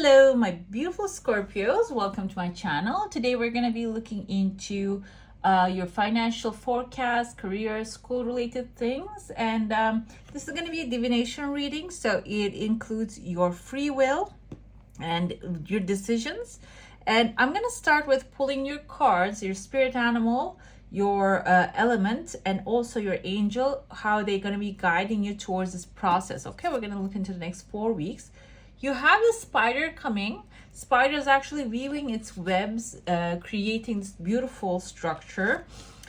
Hello, my beautiful Scorpios. Welcome to my channel. Today we're going to be looking into your financial forecast, career, school related things. And this is going to be a divination reading. So it includes your free will and your decisions. And I'm going to start with pulling your cards, your spirit animal, your element, and also your angel, how they're going to be guiding you towards this process. Okay, we're going to look into the next 4 weeks. You have the spider coming. Spider is actually weaving its webs, creating this beautiful structure.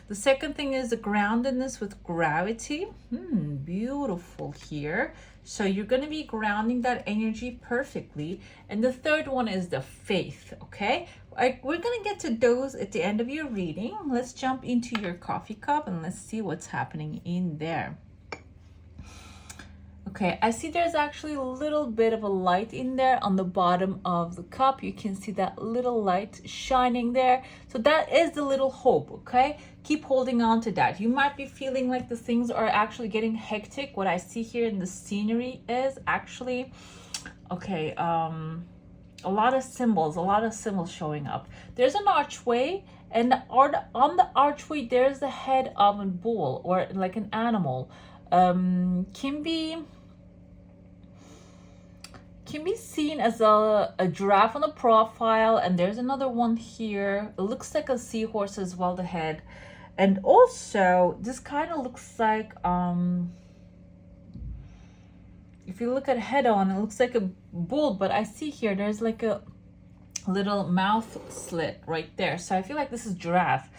The second thing is the groundedness with gravity. Beautiful here. So you're going to be grounding that energy perfectly. And the third one is the faith, okay? We're going to get to those at the end of your reading. Let's jump into your coffee cup and let's see what's happening in there. Okay, I see there's actually a little bit of a light in there on the bottom of the cup. You can see that little light shining there. So that is the little hope, okay? Keep holding on to that. You might be feeling like the things are actually getting hectic. What I see here in the scenery is actually, okay, a lot of symbols showing up. There's an archway, and on the archway, there's the head of a bull or like an animal. Can be seen as a giraffe on the profile, and there's another one here. It looks like a seahorse as well, the head. And also this kind of looks like if you look at head on, it looks like a bull, but I see here there's like a little mouth slit right there. So I feel like this is giraffe.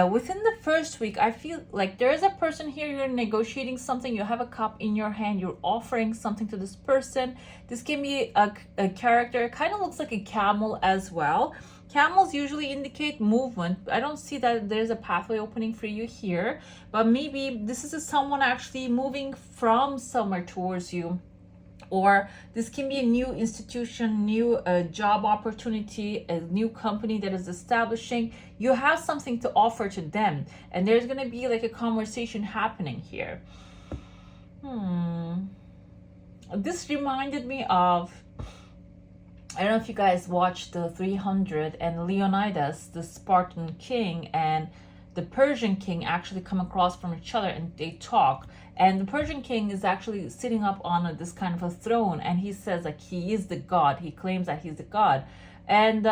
Within the first week, I feel like there is a person here, you're negotiating something, you have a cup in your hand, you're offering something to this person. This can be a character, kind of looks like a camel as well. Camels usually indicate movement. I don't see that there's a pathway opening for you here, but maybe this is someone actually moving from somewhere towards you. Or this can be a new institution, new job opportunity, a new company that is establishing. You have something to offer to them, and there's going to be like a conversation happening here. This reminded me of, I don't know if you guys watched the 300 and Leonidas, the Spartan king, and the Persian king actually come across from each other and they talk. And the Persian king is actually sitting up on this kind of a throne, and he says like he is the god. He claims that he's the god. And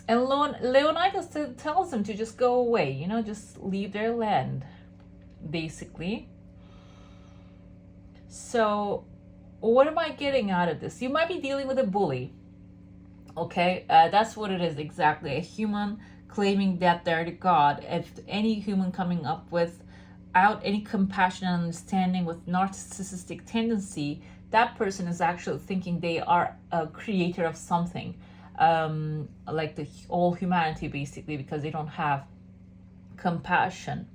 Leonidas tells him to just go away, you know, just leave their land, basically. So what am I getting out of this? You might be dealing with a bully. Okay, that's what it is exactly. A human claiming that they're the god. If any human coming up without any compassion and understanding, with narcissistic tendency, that person is actually thinking they are a creator of something, like the all humanity basically, because they don't have compassion.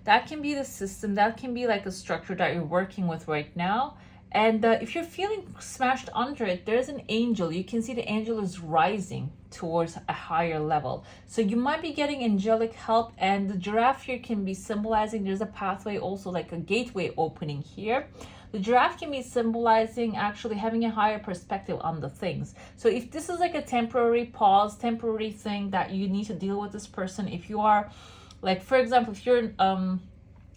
That can be the system, that can be like a structure that you're working with right now. And if you're feeling smashed under it, there's an angel. You can see the angel is rising towards a higher level. So you might be getting angelic help, and the giraffe here can be symbolizing there's a pathway, also like a gateway opening here. The giraffe can be symbolizing actually having a higher perspective on the things. So if this is like a temporary pause, temporary thing that you need to deal with this person, if you are, like for example, if you're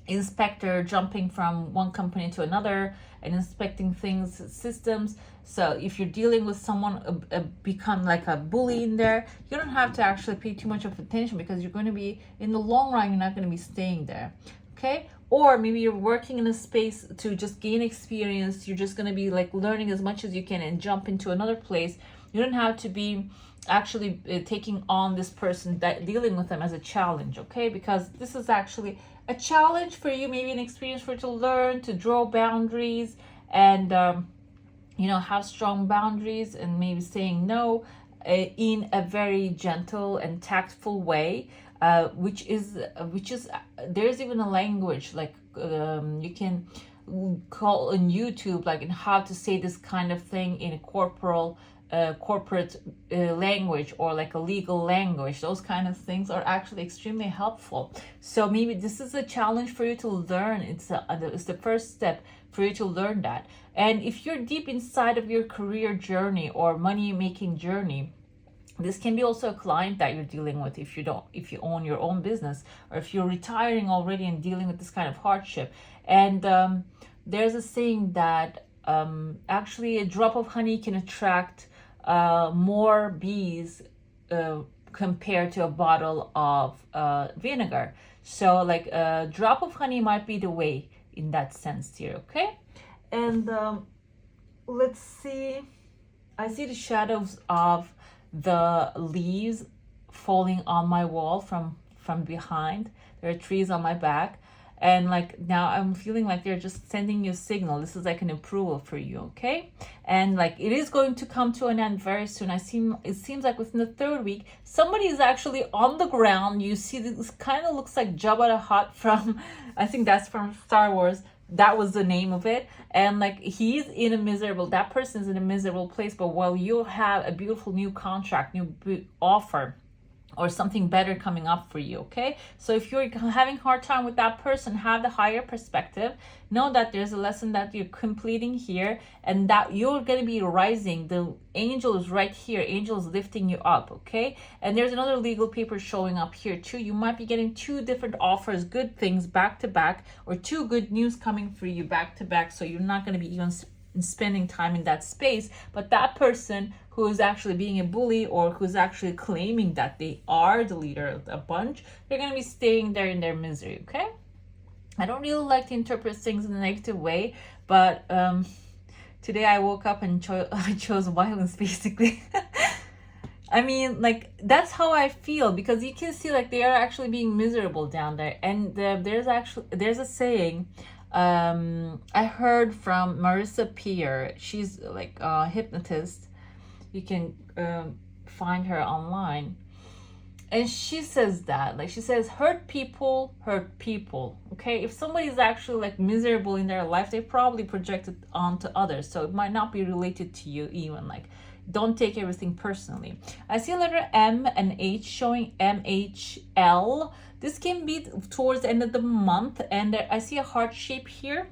inspector jumping from one company to another and inspecting things, systems. So if you're dealing with someone become like a bully in there, you don't have to actually pay too much of attention, because you're going to be, in the long run, you're not going to be staying there. Okay? Or maybe you're working in a space to just gain experience. You're just going to be like learning as much as you can and jump into another place. You don't have to be actually taking on this person, dealing with them as a challenge, okay? Because this is actually a challenge for you, maybe an experience for you to learn, to draw boundaries, and you know, have strong boundaries, and maybe saying no in a very gentle and tactful way, which is there's even a language like you can call on YouTube, like in how to say this kind of thing in a corporate language, or like a legal language. Those kind of things are actually extremely helpful. So maybe this is a challenge for you to learn. It's the first step for you to learn that. And if you're deep inside of your career journey or money making journey, this can be also a client that you're dealing with if you own your own business, or if you're retiring already and dealing with this kind of hardship. And there's a saying that actually a drop of honey can attract more bees compared to a bottle of vinegar. So like a drop of honey might be the way in that sense here. Okay. And let's see, I see the shadows of the leaves falling on my wall from behind. There are trees on my back, and like now I'm feeling like they're just sending you a signal. This is like an approval for you. Okay. And like it is going to come to an end very soon. It seems like within the 3rd week somebody is actually on the ground. You see, this kind of looks like Jabba the Hutt from I think that's from Star Wars. That was the name of it. And like that person is in a miserable place, but while you have a beautiful new contract, new offer, or something better coming up for you. Okay. So if you're having a hard time with that person, have the higher perspective. Know that there's a lesson that you're completing here, and that you're going to be rising. The angel is right here. Angel is lifting you up. Okay. And there's another legal paper showing up here too. You might be getting 2 different offers, good things back to back, or 2 good news coming for you back to back. So you're not going to be even spending time in that space. But that person who is actually being a bully, or who's actually claiming that they are the leader of the bunch, they're going to be staying there in their misery. Okay. I don't really like to interpret things in a negative way, but today I woke up and I chose violence basically. I mean, like, that's how I feel, because you can see like they are actually being miserable down there. And there's a saying I heard from Marissa Peer. She's like a hypnotist. You can find her online. And she says that, like, she says, hurt people. Okay. If somebody is actually like miserable in their life, they probably project it onto others. So it might not be related to you even. Like, don't take everything personally. I see a letter M and H showing MHL. This can be towards the end of the month. And I see a heart shape here.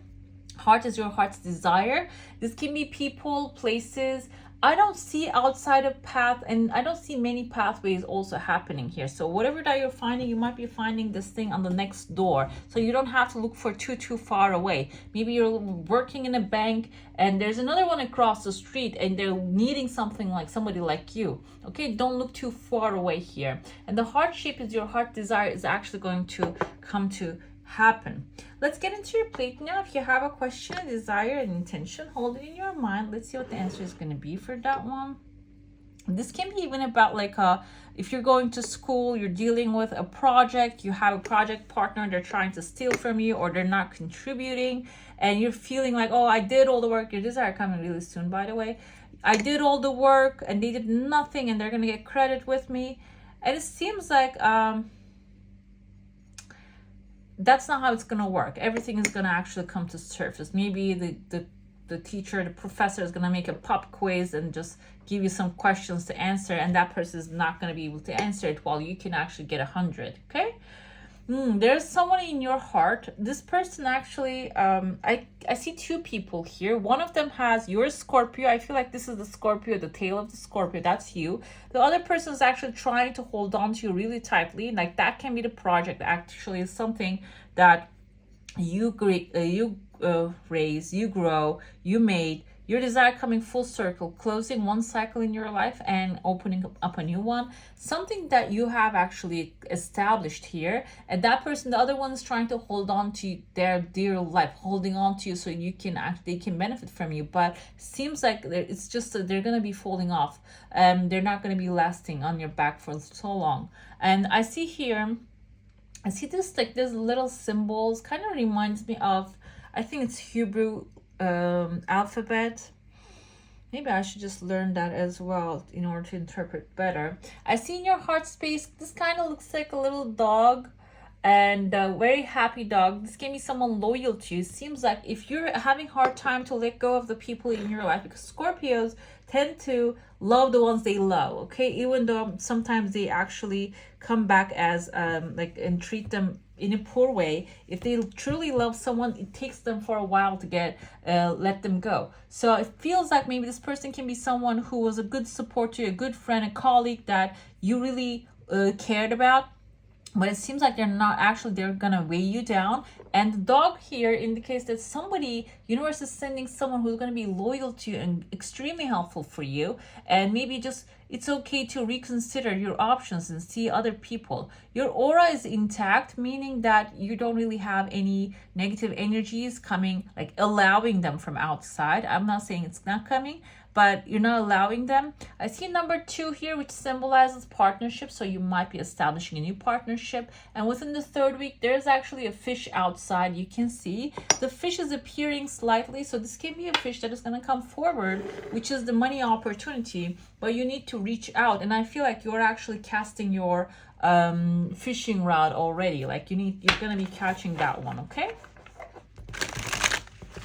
Heart is your heart's desire. This can be people, places. I don't see outside of path, and I don't see many pathways also happening here. So whatever that you're finding, you might be finding this thing on the next door. So you don't have to look for too far away. Maybe you're working in a bank and there's another one across the street and they're needing something like somebody like you. Okay, don't look too far away here. And the heart shape is your heart desire is actually going to come to happen. Let's get into your plate now. If you have a question, a desire, an intention, hold it in your mind. Let's see what the answer is going to be for that one. This can be even about like if you're going to school, you're dealing with a project, you have a project partner, they're trying to steal from you, or they're not contributing, and you're feeling like, oh, I did all the work. Your desire coming really soon, by the way. I did all the work and they did nothing, and they're going to get credit with me. And it seems like that's not how it's going to work. Everything is going to actually come to surface. Maybe the teacher, the professor is going to make a pop quiz and just give you some questions to answer, and that person is not going to be able to answer it while you can actually get 100. Okay. There's someone in your heart. This person actually, I see 2 people here. One of them has your Scorpio. I feel like this is the Scorpio, the tail of the Scorpio. That's you. The other person is actually trying to hold on to you really tightly. Like, that can be the project. Actually, is something that you raise, you grow, you made. Your desire coming full circle, closing one cycle in your life and opening up a new one. Something that you have actually established here. And that person, the other one, is trying to hold on to their dear life, holding on to you so they can benefit from you. But seems like it's just that they're going to be falling off. They're not going to be lasting on your back for so long. And I see here, I see this like these little symbols. Kind of reminds me of, I think it's Hebrew alphabet. Maybe I should just learn that as well in order to interpret better. I see in your heart space, this kind of looks like a little dog. and very happy dog. This can be someone loyal to you. Seems like if you're having hard time to let go of the people in your life, because Scorpios tend to love the ones they love, okay, even though sometimes they actually come back as like, and treat them in a poor way. If they truly love someone, it takes them for a while to get let them go. So it feels like maybe this person can be someone who was a good support to you, a good friend, a colleague that you really cared about, but it seems like they're not actually. They're gonna weigh you down. And the dog here indicates that somebody, universe is sending someone who's gonna be loyal to you and extremely helpful for you. And maybe just, it's okay to reconsider your options and see other people. Your aura is intact, meaning that you don't really have any negative energies coming, like allowing them from outside. I'm not saying it's not coming, but you're not allowing them. I see number 2 here, which symbolizes partnership. So you might be establishing a new partnership. And within the 3rd week, there's actually a fish outside. You can see the fish is appearing slightly. So this can be a fish that is going to come forward, which is the money opportunity. But you need to reach out. And I feel like you're actually casting your fishing rod already. Like you're going to be catching that one, okay?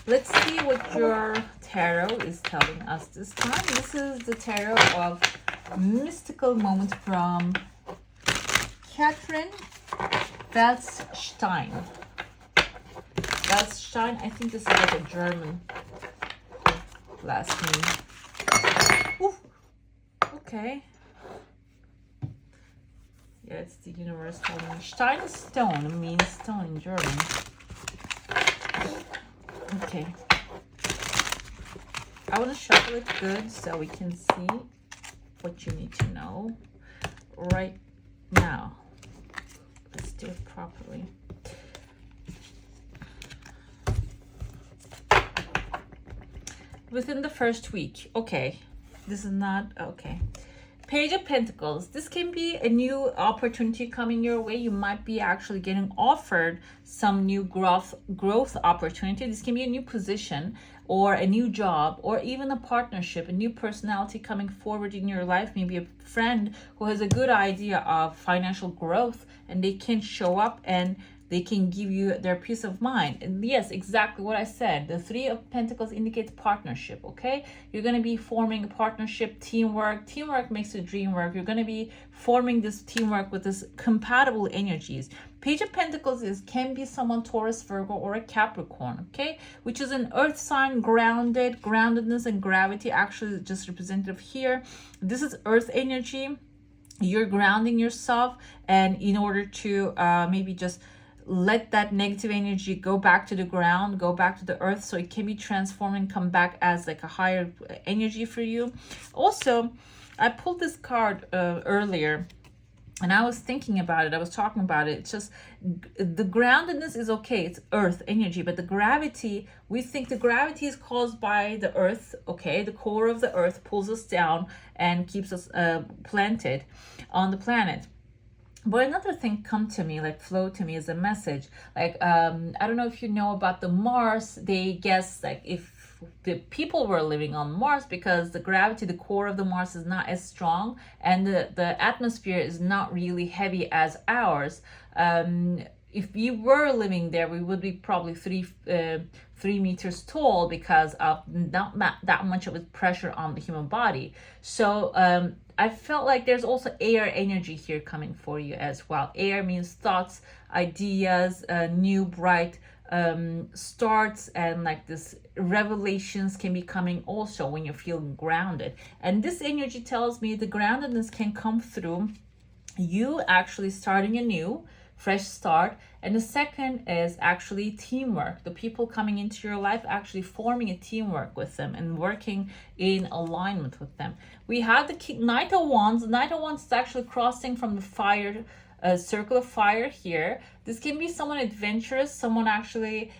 Let's see what your tarot is telling us this time. This is the tarot of mystical moment from Catherine Stein. Stein, I think this is like a German last name. Ooh, okay. Yeah, it's the universe telling me. Stein is stone, means stone in German. Okay. I want to shuffle it good so we can see what you need to know right now. Let's do it properly. Within the 1st week. Okay. This is not okay. Page of Pentacles. This can be a new opportunity coming your way. You might be actually getting offered some new growth opportunity. This can be a new position or a new job or even a partnership, a new personality coming forward in your life. Maybe a friend who has a good idea of financial growth and they can show up and they can give you their peace of mind. And yes, exactly what I said. The 3 of Pentacles indicates partnership, okay? You're going to be forming a partnership, teamwork. Teamwork makes the dream work. You're going to be forming this teamwork with this compatible energies. Page of Pentacles can be someone Taurus, Virgo, or a Capricorn, okay? Which is an earth sign, grounded. Groundedness and gravity actually just representative here. This is earth energy. You're grounding yourself, and in order to maybe just let that negative energy go back to the ground, go back to the earth, so it can be transformed and come back as like a higher energy for you. Also, I pulled this card earlier and I was thinking about it. I was talking about it. It's just the groundedness is okay. It's earth energy, but the gravity, we think the gravity is caused by the earth, okay? The core of the earth pulls us down and keeps us planted on the planet. But another thing come to me, like flow to me as a message. Like, I don't know if you know about the Mars. They guess like if the people were living on Mars, because the gravity, the core of the Mars is not as strong and the atmosphere is not really heavy as ours. If we were living there, we would be probably 3 meters tall because of not that much of a pressure on the human body. So I felt like there's also air energy here coming for you as well. Air means thoughts, ideas, new bright starts, and like this revelations can be coming also when you're feeling grounded. And this energy tells me the groundedness can come through you actually starting anew, fresh start. And the second is actually teamwork. The people coming into your life, actually forming a teamwork with them and working in alignment with them. We have the Knight of Wands. The Knight of Wands is actually crossing from the fire, circle of fire here. This can be someone adventurous, someone actually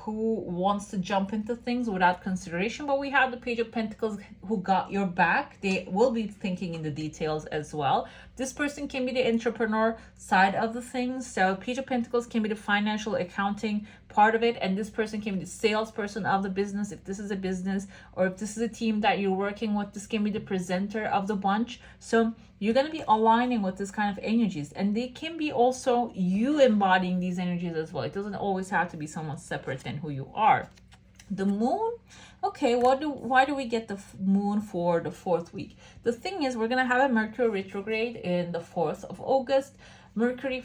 who wants to jump into things without consideration. But we have the Page of Pentacles who got your back. They will be thinking in the details as well. This person can be the entrepreneur side of the things. So Page of Pentacles can be the financial accounting part of it, and this person can be the salesperson of the business if this is a business, or if this is a team that you're working with, this can be the presenter of the bunch. So you're going to be aligning with this kind of energies, and they can be also you embody embodying these energies as well. It doesn't always have to be someone separate than who you are. The moon, okay, why do we get the moon for the 4th week? The thing is, we're gonna have a Mercury retrograde in the 4th of August. Mercury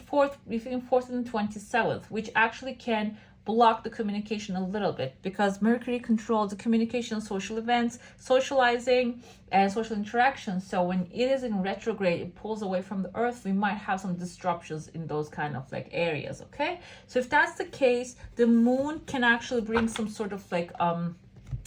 between 4th and 27th, which actually can block the communication a little bit, because Mercury controls the communication, social events, socializing, and social interactions. So when it is in retrograde, it pulls away from the earth. We might have some disruptions in those kind of like areas. Okay, so if that's the case, the moon can actually bring some sort of like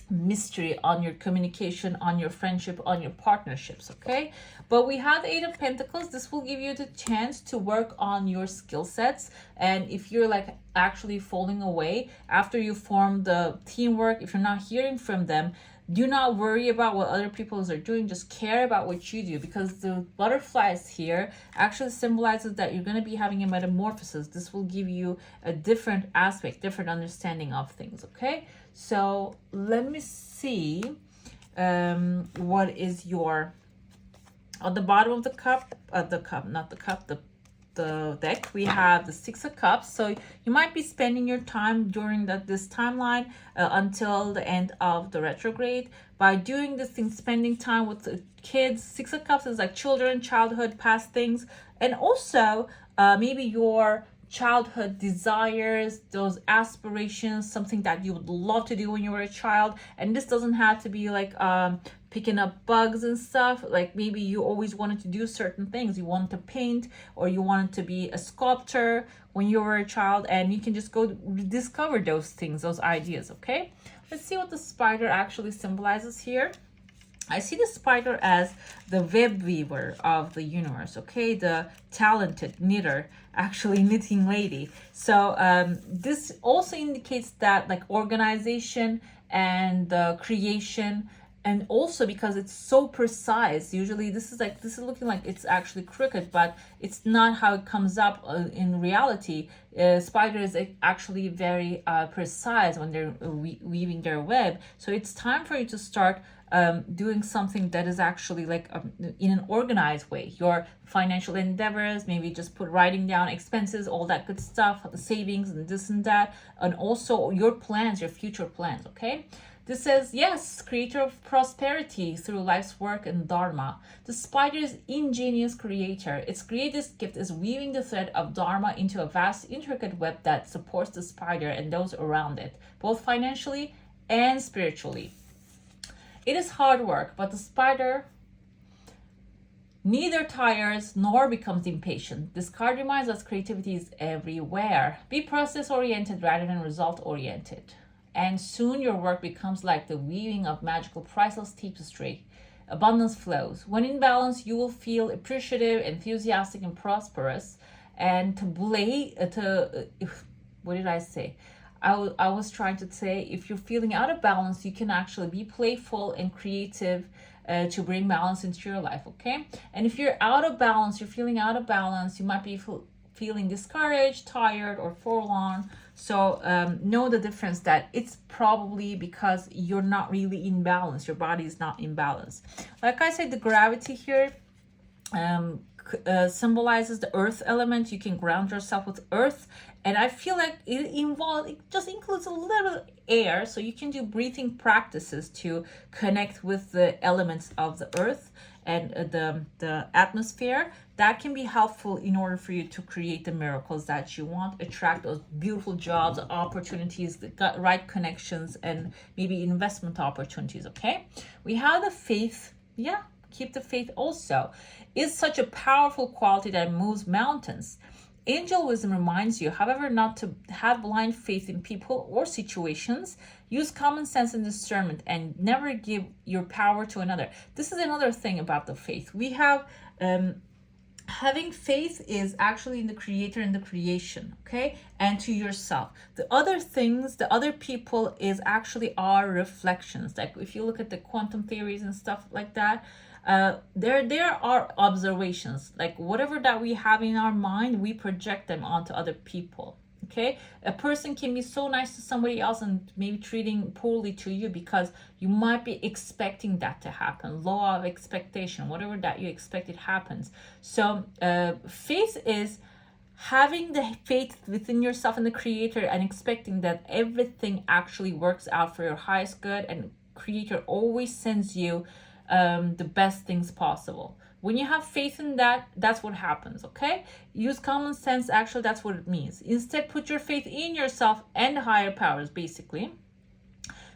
mystery on your communication, on your friendship, on your partnerships. Okay, but we have the 8 of Pentacles. This will give you the chance to work on your skill sets. And if you're like actually falling away after you form the teamwork, if you're not hearing from them, do not worry about what other people are doing. Just care about what you do, because the butterflies here actually symbolizes that you're going to be having a metamorphosis. This will give you a different aspect, different understanding of things. Okay, so let me see what is your, on the bottom of the deck, we have the 6 of Cups. So you might be spending your time during this timeline until the end of the retrograde by doing this thing, spending time with the kids. 6 of Cups is like children, childhood, past things, and also maybe your childhood desires, those aspirations, something that you would love to do when you were a child. And this doesn't have to be like picking up bugs and stuff. Like maybe you always wanted to do certain things. You wanted to paint, or you wanted to be a sculptor when you were a child, and you can just go discover those things, those ideas. Okay, let's see what the spider actually symbolizes here. I see the spider as the web weaver of the universe, okay? The talented knitter, actually knitting lady. So this also indicates that like organization and creation, and also because it's so precise. Usually this is looking like it's actually crooked, but it's not how it comes up in reality. Spider is actually very precise when they're weaving their web. So it's time for you to start doing something that is actually like in an organized way. Your financial endeavors, maybe just writing down expenses, all that good stuff, the savings and this and that, and also your plans, your future plans. Okay, this says, yes, creator of prosperity through life's work and dharma. The spider is ingenious creator. Its greatest gift is weaving the thread of dharma into a vast intricate web that supports the spider and those around it, both financially and spiritually. It is hard work, but the spider neither tires nor becomes impatient. This card reminds us creativity is everywhere. Be process-oriented rather than result-oriented. And soon your work becomes like the weaving of magical, priceless tapestry. Abundance flows. When in balance, you will feel appreciative, enthusiastic, and prosperous. And what did I say? I was trying to say, if you're feeling out of balance, you can actually be playful and creative to bring balance into your life, okay? And if you're out of balance, you're feeling out of balance, you might be feeling discouraged, tired, or forlorn. So know the difference, that it's probably because you're not really in balance. Your body is not in balance. Like I said, the gravity here symbolizes the earth element. You can ground yourself with earth, and I feel like it just includes a little air, so you can do breathing practices to connect with the elements of the earth and the atmosphere. That can be helpful in order for you to create the miracles that you want, attract those beautiful jobs, opportunities, the right connections, and maybe investment opportunities. Okay, we have the faith. Yeah, keep the faith also. Is such a powerful quality that moves mountains. Angel wisdom reminds you, however, not to have blind faith in people or situations. Use common sense and discernment, and never give your power to another. This is another thing about the faith. We have having faith is actually in the creator and the creation, okay, and to yourself. The other things, the other people, is actually our reflections. Like if you look at the quantum theories and stuff like that, there are observations. Like whatever that we have in our mind, we project them onto other people. Okay, a person can be so nice to somebody else and maybe treating poorly to you because you might be expecting that to happen. Law of expectation, whatever that you expect, it happens. So faith is having the faith within yourself and the creator and expecting that everything actually works out for your highest good, and creator always sends you the best things possible. When you have faith in that, that's what happens, okay? Use common sense, actually, that's what it means. Instead, put your faith in yourself and higher powers, basically.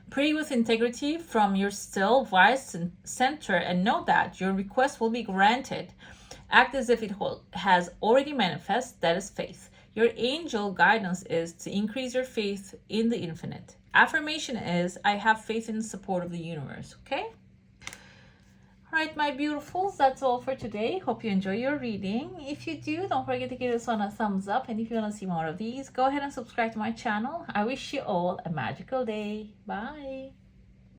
Pray with integrity from your still, wise center, and know that your request will be granted. Act as if it has already manifest. That is faith. Your angel guidance is to increase your faith in the infinite. Affirmation is, I have faith in the support of the universe, okay? All right, my beautifuls, that's all for today. Hope you enjoy your reading. If you do, don't forget to give this one a thumbs up. And if you want to see more of these, go ahead and subscribe to my channel. I wish you all a magical day. Bye.